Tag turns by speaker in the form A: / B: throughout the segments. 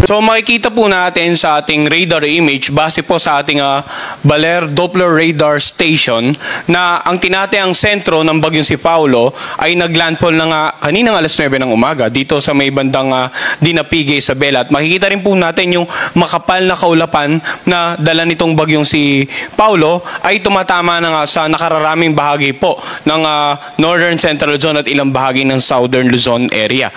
A: So makikita po natin sa ating radar image base po sa ating Baler Doppler Radar Station na ang tinatayang sentro ng bagyong si Paulo ay naglandfall na nga kaninang alas 9 ng umaga dito sa may bandang Dinapigue, Isabela. At makikita rin po natin yung makapal na kaulapan na dala nitong bagyong si Paulo ay tumatama na nga sa nakararaming bahagi po ng Northern Central Luzon at ilang bahagi ng Southern Luzon area.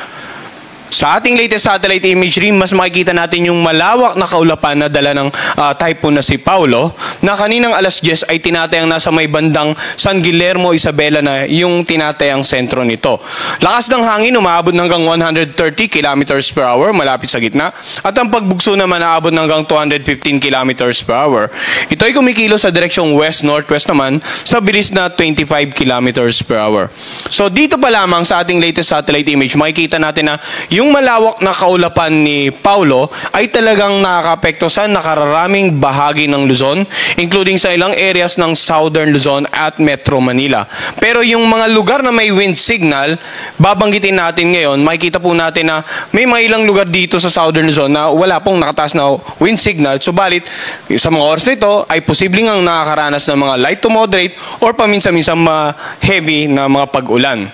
A: Sa ating latest satellite imagery, mas makikita natin yung malawak na kaulapan na dala ng typhoon na si Paulo na kaninang alas 10 ay tinatayang nasa may bandang San Guillermo, Isabela na yung tinatayang sentro nito. Lakas ng hangin umaabot hanggang 130 km/h malapit sa gitna at ang pagbugso naman aabot hanggang 215 km/h. Ito ay kumikilos sa direksyong west-northwest naman sa bilis na 25 km/h. So dito pa lamang sa ating latest satellite image, makikita natin na yung malawak na kaulapan ni Paulo ay talagang nakakaapekto sa nakararaming bahagi ng Luzon, including sa ilang areas ng Southern Luzon at Metro Manila. Pero yung mga lugar na may wind signal, babanggitin natin ngayon, makikita po natin na may mga ilang lugar dito sa Southern Luzon na wala pong nakataas na wind signal. Subalit, sa mga oras nito ay posibleng ang nakakaranas ng mga light to moderate or paminsan-minsan heavy na mga pag-ulan.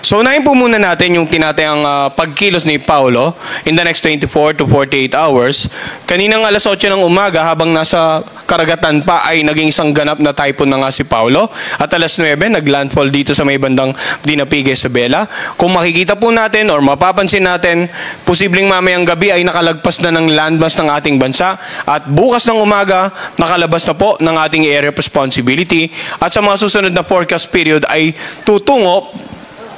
A: So unahin po muna natin yung tinatayang pagkilos ni Paulo in the next 24 to 48 hours. Kaninang alas 8 ng umaga habang nasa karagatan pa ay naging isang ganap na typhoon na nga si Paulo. At alas 9 naglandfall dito sa may bandang Dinapigue, Isabela. Kung makikita po natin or mapapansin natin, posibleng mamayang gabi ay nakalagpas na ng landmass ng ating bansa. At bukas ng umaga, nakalabas na po ng ating area of responsibility. At sa mga susunod na forecast period ay tutungo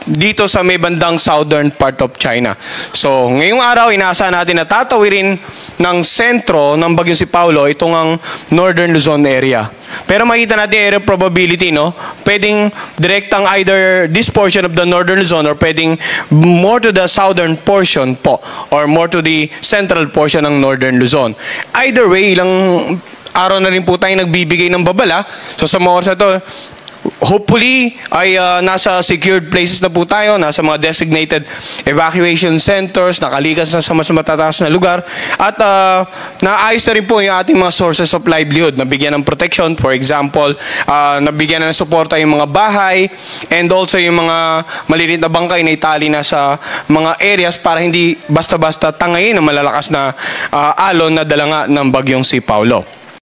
A: dito sa may bandang southern part of China. So, ngayong araw, inaasahan natin na tatawirin ng sentro ng bagyong si Paulo itong ang Northern Luzon area. Pero makita natin area probability, no? Pwedeng direktang either this portion of the Northern Luzon or pwedeng more to the southern portion po or more to the central portion ng Northern Luzon. Either way, ilang araw na rin po tayo nagbibigay ng babala. So, sa mga oras na to, hopefully ay nasa secured places na po tayo, nasa mga designated evacuation centers, nakalikas na sa mas matataas na lugar at naayos na rin po yung ating mga sources of livelihood, nabigyan ng protection, for example, nabigyan na ng suporta yung mga bahay and also yung mga maliliit na bangkay na itali na sa mga areas para hindi basta-basta tangayin ng malalakas na alon na dala nga ng bagyong si Paulo.